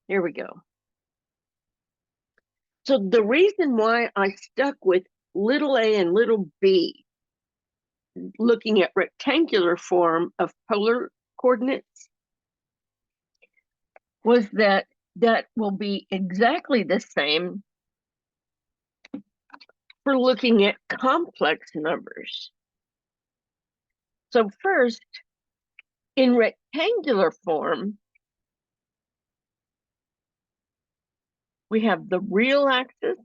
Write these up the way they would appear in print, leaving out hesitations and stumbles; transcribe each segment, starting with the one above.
Here we go. So the reason why I stuck with little a and little b, looking at rectangular form of polar coordinates, was that that will be exactly the same for looking at complex numbers. So first, in rectangular form, we have the real axis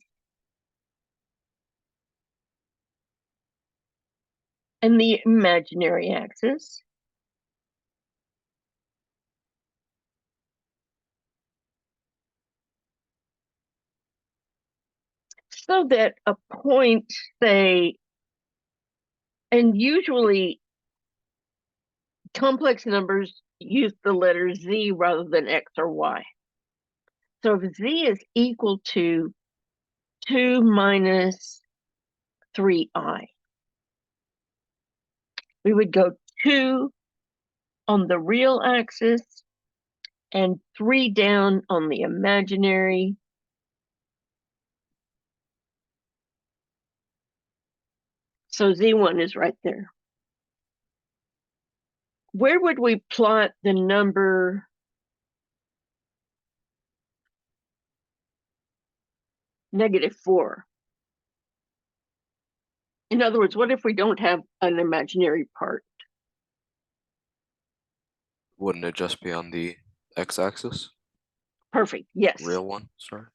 and the imaginary axis. So that a point, say, and usually complex numbers use the letter z rather than x or y. So if z is equal to 2 minus 3i, we would go 2 on the real axis and 3 down on the imaginary. So z1 is right there. Where would we plot the number -4? In other words, what if we don't have an imaginary part? Wouldn't it just be on the x-axis? Perfect. Yes. Real one, sorry.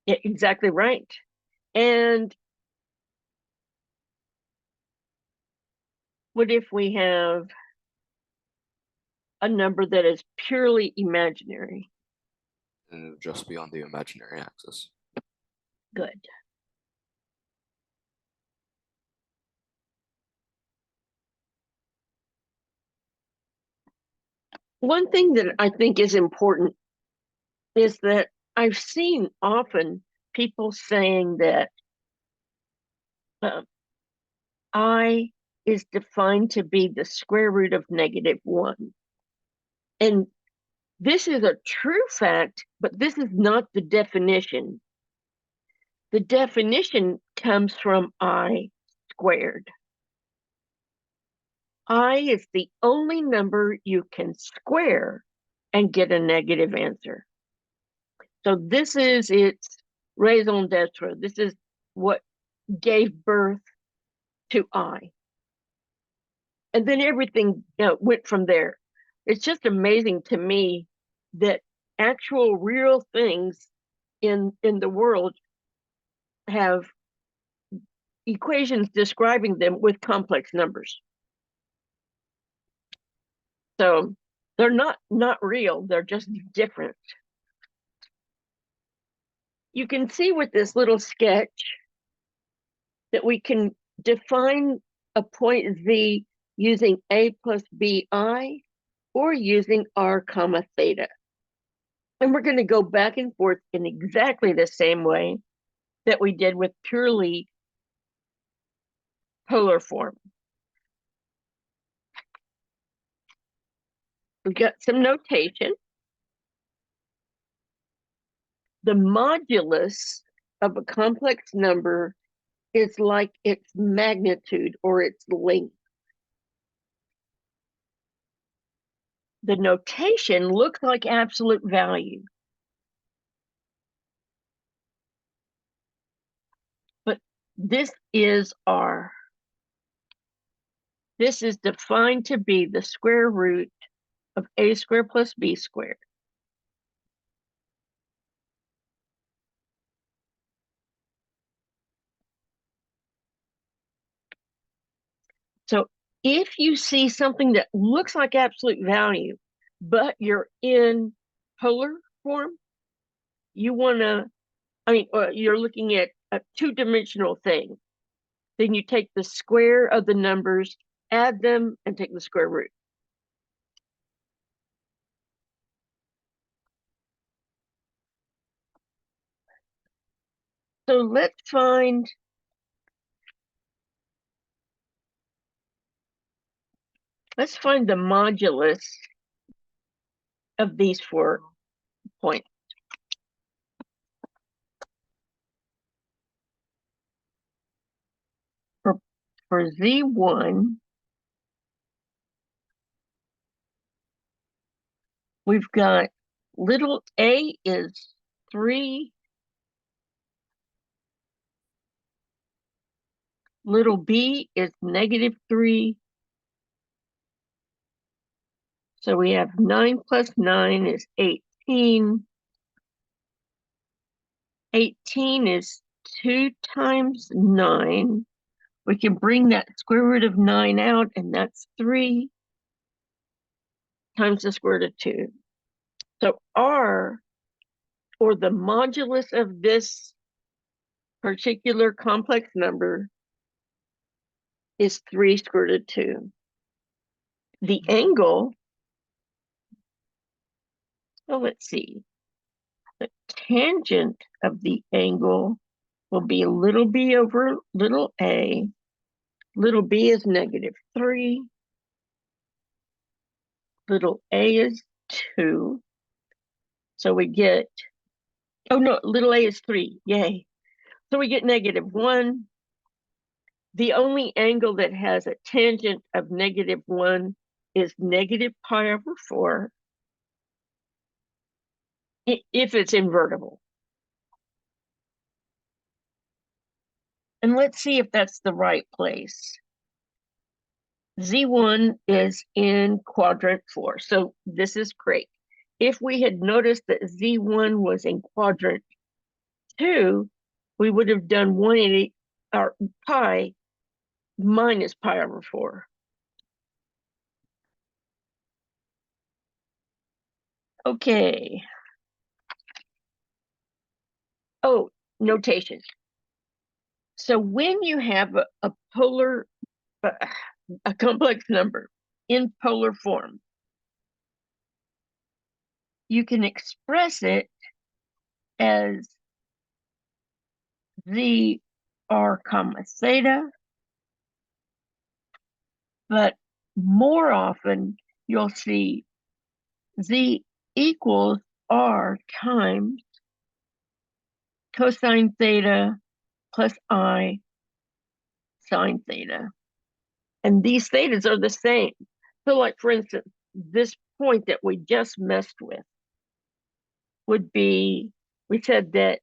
Yeah, exactly right. And what if we have a number that is purely imaginary? And it would just be on the imaginary axis. Good. One thing that I think is important is that I've seen often people saying that uh, I is defined to be the square root of -1. And this is a true fact, but this is not the definition. The definition comes from I squared. I is the only number you can square and get a negative answer. So this is its raison d'etre. This is what gave birth to I. And then everything went from there. It's just amazing to me that actual real things in the world have equations describing them with complex numbers. So they're not real, they're just different. You can see with this little sketch that we can define a point z using a plus bi or using r comma theta. And we're going to go back and forth in exactly the same way that we did with purely polar form. We've got some notation. The modulus of a complex number is like its magnitude or its length. The notation looks like absolute value, but this is R. This is defined to be the square root of a squared plus b squared. So if you see something that looks like absolute value, but you're in polar form, you want to, you're looking at a two-dimensional thing. Then you take the square of the numbers, add them, and take the square root. So let's find Let's find the modulus of these 4 points. For Z1, we've got little a is 3, little b is -3. So we have 9 plus 9 is 18. 18 is 2 times 9. We can bring that square root of 9 out, and that's 3 times the square root of 2. So R, or the modulus of this particular complex number, is 3 square root of 2. The angle, well, let's see. The tangent of the angle will be little b over little a. Little b is -3. Little a is 2. So we get, oh no, little a is 3. Yay. So we get -1. The only angle that has a tangent of -1 is -pi/4 if it's invertible. And let's see if that's the right place. Z1 is in quadrant 4, so this is great. If we had noticed that Z1 was in quadrant 2, we would have done 180 or pi minus pi/4. Okay. Oh, notation. So when you have a polar, a complex number in polar form, you can express it as z r comma theta, but more often you'll see z equals r times cosine theta plus I sine theta. And these thetas are the same. So like, for instance, this point that we just messed with would be, we said that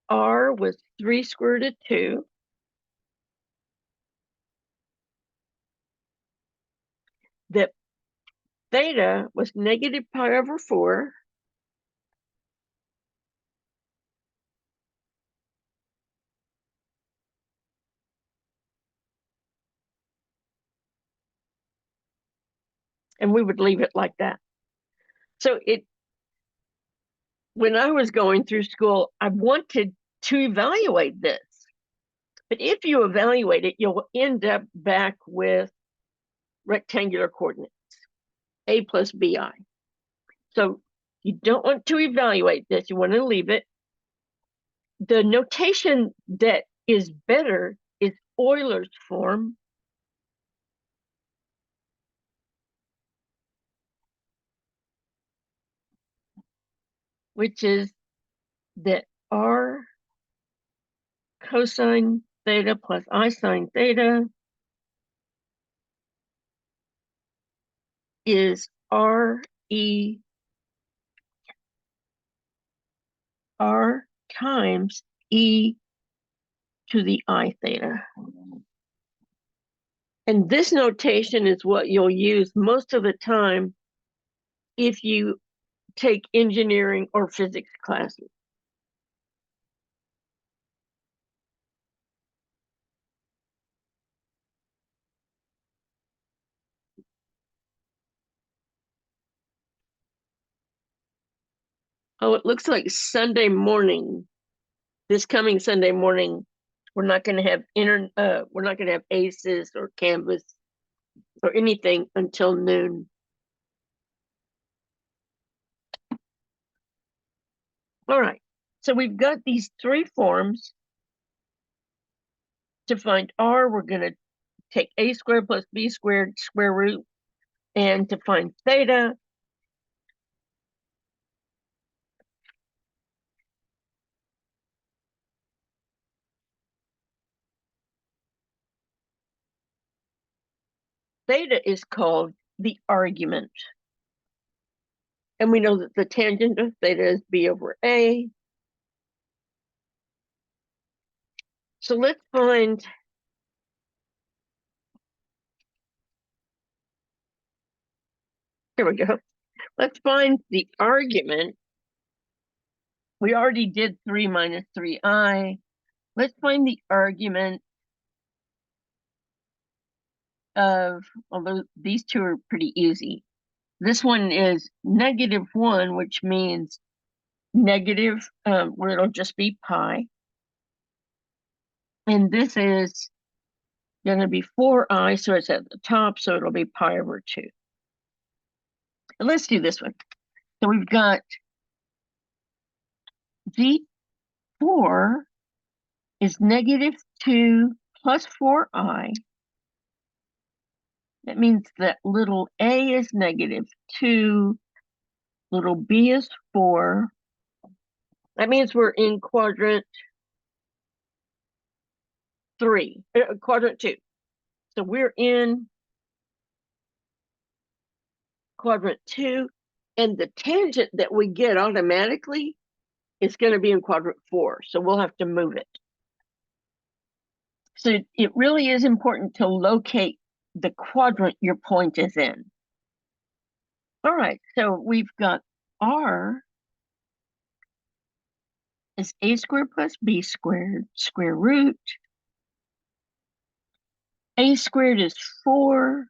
r was 3 square root of 2. That theta was -pi/4. And we would leave it like that. So when I was going through school, I wanted to evaluate this. But if you evaluate it, you'll end up back with rectangular coordinates, a plus bi. So you don't want to evaluate this. You want to leave it. The notation that is better is Euler's form, which is that r cosine theta plus I sine theta is r times e to the I theta. And this notation is what you'll use most of the time if you take engineering or physics classes. Oh, it looks like Sunday morning, this coming Sunday morning, we're not going to have we're not going to have ACES or Canvas or anything until noon. All right, so we've got these 3 forms. To find r, we're going to take a squared plus b squared square root And to find theta, theta is called the argument. And we know that the tangent of theta is b over a. So let's find here we go. Let's find the argument. We already did 3 minus 3i. Let's find the argument of, although these two are pretty easy. This one is -1, which means negative, where it'll just be pi. And this is going to be 4i, so it's at the top, so it'll be pi over 2. And let's do this one. So we've got v4 is -2 plus 4i. That means that little a is -2, little b is 4. That means we're in quadrant 3, quadrant 2. So we're in quadrant 2, and the tangent that we get automatically is going to be in quadrant 4. So we'll have to move it. So it really is important to locate the quadrant your point is in. All right, so we've got r is a squared plus b squared, square root. A squared is 4,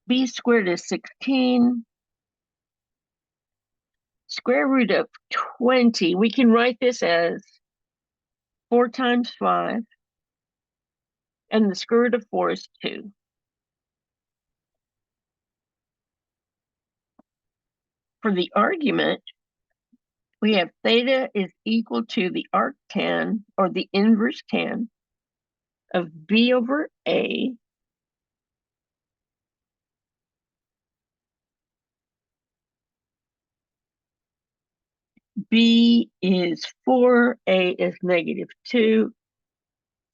b squared is 16. Square root of 20, we can write this as 4 times 5, and the square root of 4 is 2. For the argument, we have theta is equal to the arctan, or the inverse tan, of b over a b is 4, a is -2.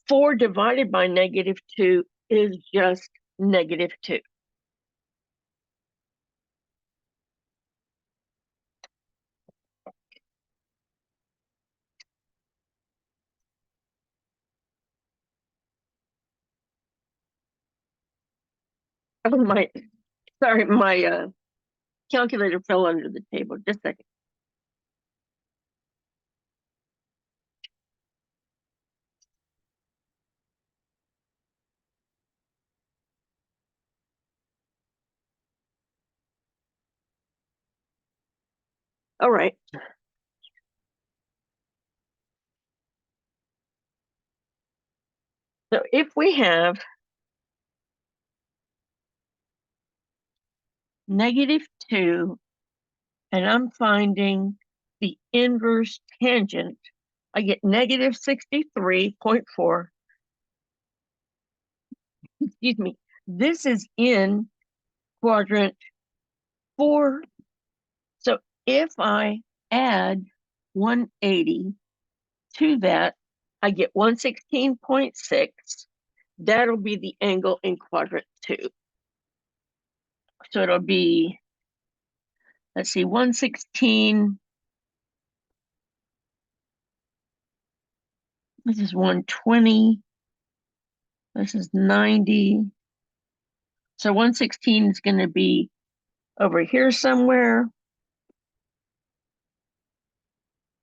4 divided by -2 is just -2. Oh my, sorry, my calculator fell under the table. Just a second. All right. So if we have -2, and I'm finding the inverse tangent, I get -63.4. Excuse me. This is in quadrant 4. So if I add 180 to that, I get 116.6. That'll be the angle in quadrant 2. So it'll be, let's see, 116. This is 120. This is 90. So 116 is going to be over here somewhere.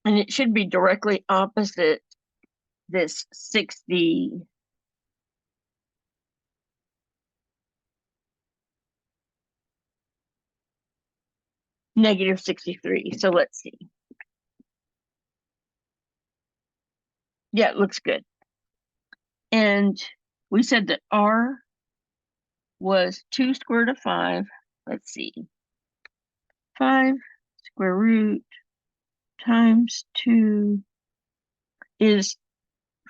And it should be directly opposite this 60. -63. So let's see. Yeah, it looks good. And we said that r was 2 square root of 5. Let's see. 5 square root times 2 is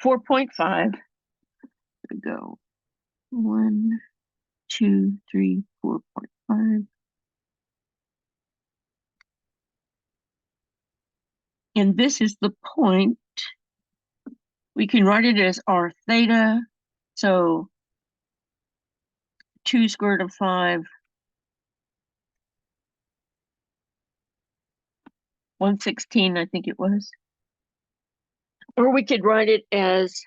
4.5. Go 1, 2, 3, 4.5. and this is the point. We can write it as r theta. So 2 square root of 5, 1/16, I think it was. Or we could write it as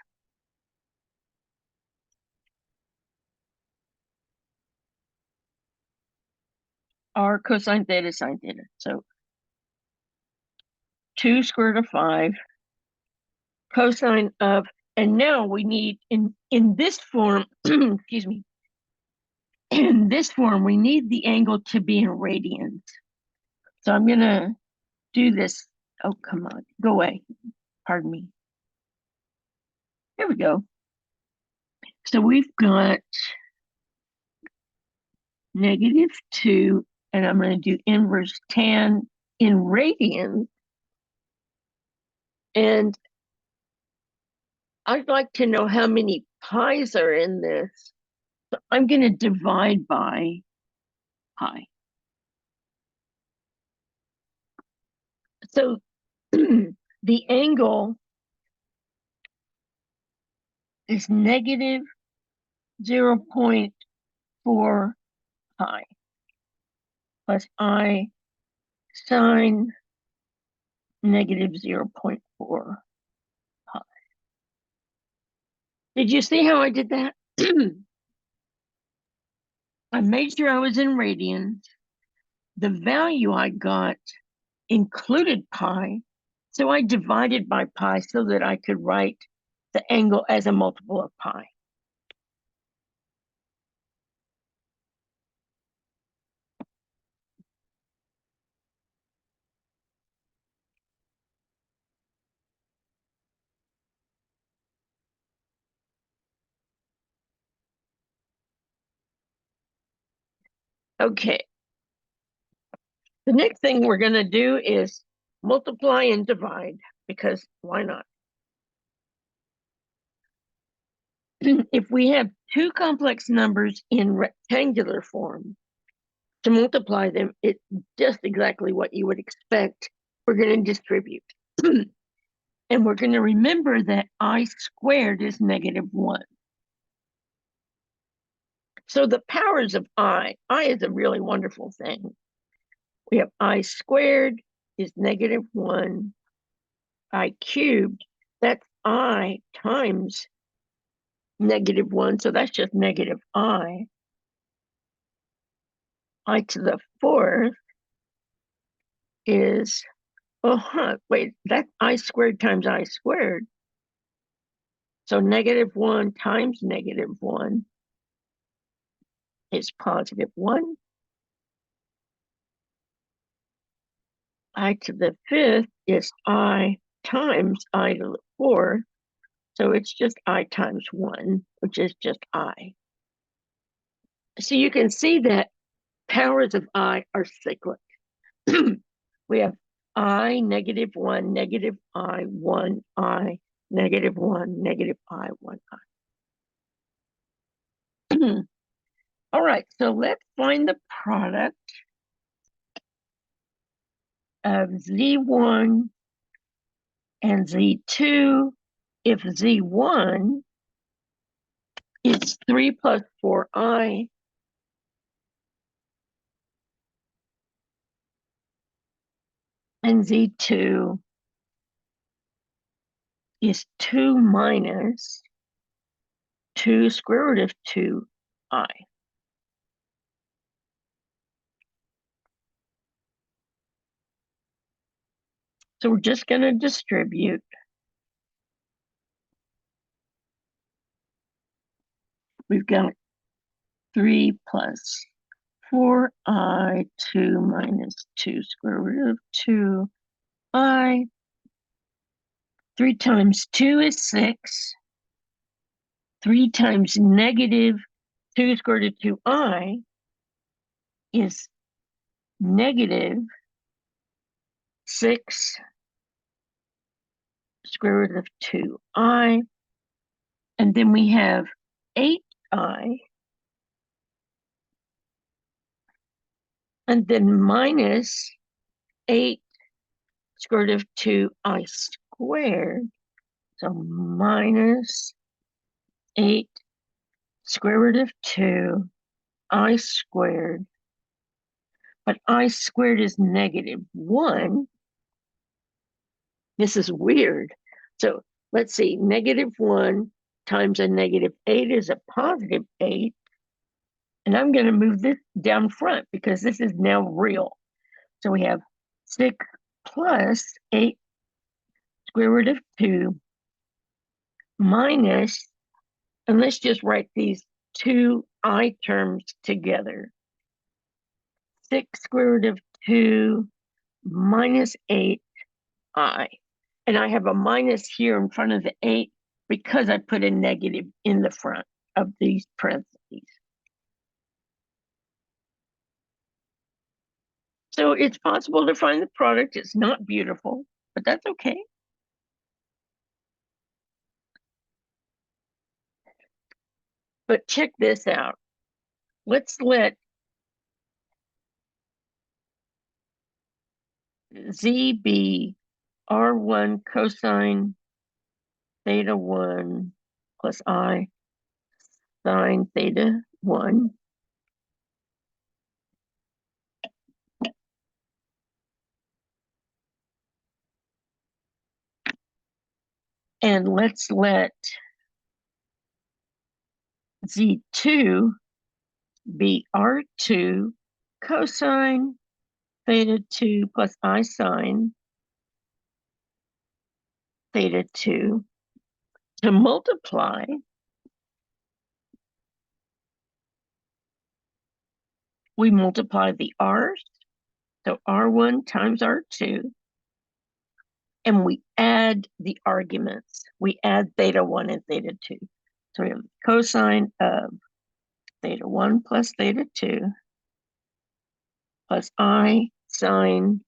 r cosine theta sine theta. So 2 square root of 5 cosine of, and now we need in this form, excuse me, in this form, we need the angle to be in radians. So I'm gonna do this. Oh, come on, go away. Pardon me. Here we go. So we've got -2, and I'm going to do inverse tan in radians. And I'd like to know how many pi's are in this. So I'm going to divide by pi. So the angle is -0.4 pi plus I sine -0.4 pi. Did you see how I did that? I made sure I was in radians. The value I got included pi, so I divided by pi so that I could write the angle as a multiple of pi. Okay. The next thing we're going to do is multiply and divide, because why not? If we have two complex numbers in rectangular form, to multiply them, it's just exactly what you would expect. We're going to distribute. And we're going to remember that I squared is -1. So the powers of I is a really wonderful thing. We have I squared is -1, I cubed, that's I times -1, so that's just -I. I to the 4th is, wait, that's I squared times I squared. So -1 times -1 is +1. I to the 5th is I times I to the 4th. So it's just I times 1, which is just I. So you can see that powers of I are cyclic. We have I, -1, -I, 1, I, -1, -I, 1, I. All right, so let's find the product of Z1 and Z2 if Z1 is 3 plus 4I and Z2 is 2 minus 2 square root of 2I. So we're just going to distribute. We've got 3 plus 4I, 2 minus 2 square root of 2I. 3 times 2 is 6. 3 times -2 square root of 2I is -6 square root of 2I. And then we have 8I. And then minus 8 square root of 2i squared. So minus 8 square root of 2i squared. But I squared is -1. This is weird. So let's see, -1 times a -8 is a +8. And I'm going to move this down front because this is now real. So we have 6 plus 8 square root of 2 minus, and let's just write these two I terms together. 6 square root of 2 minus 8i. And I have a minus here in front of the 8 because I put a negative in the front of these parentheses. So it's possible to find the product. It's not beautiful, but that's okay. But check this out. Let's let Z be R1 cosine theta 1 plus I sine theta 1. And let's let Z2 be R2 cosine theta 2 plus I sine theta 2 to multiply we multiply the r's, so R1 times R2, and we add the arguments. We add theta 1 and theta 2. So we have cosine of theta 1 plus theta 2 plus I sine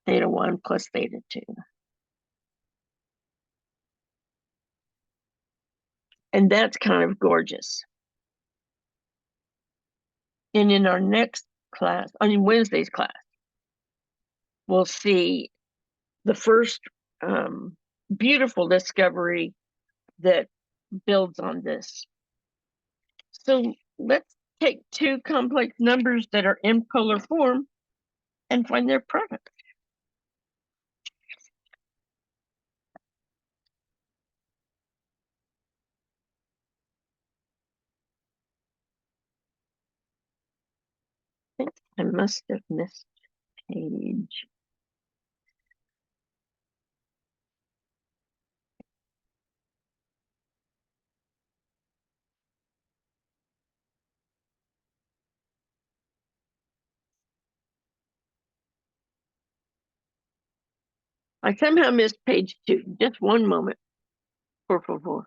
theta 1 plus theta 2. And that's kind of gorgeous. And in our next class, Wednesday's class, we'll see the first beautiful discovery that builds on this. So let's take two complex numbers that are in polar form and find their product. I think I must have missed a page. I somehow missed page 2. Just one moment, por favor.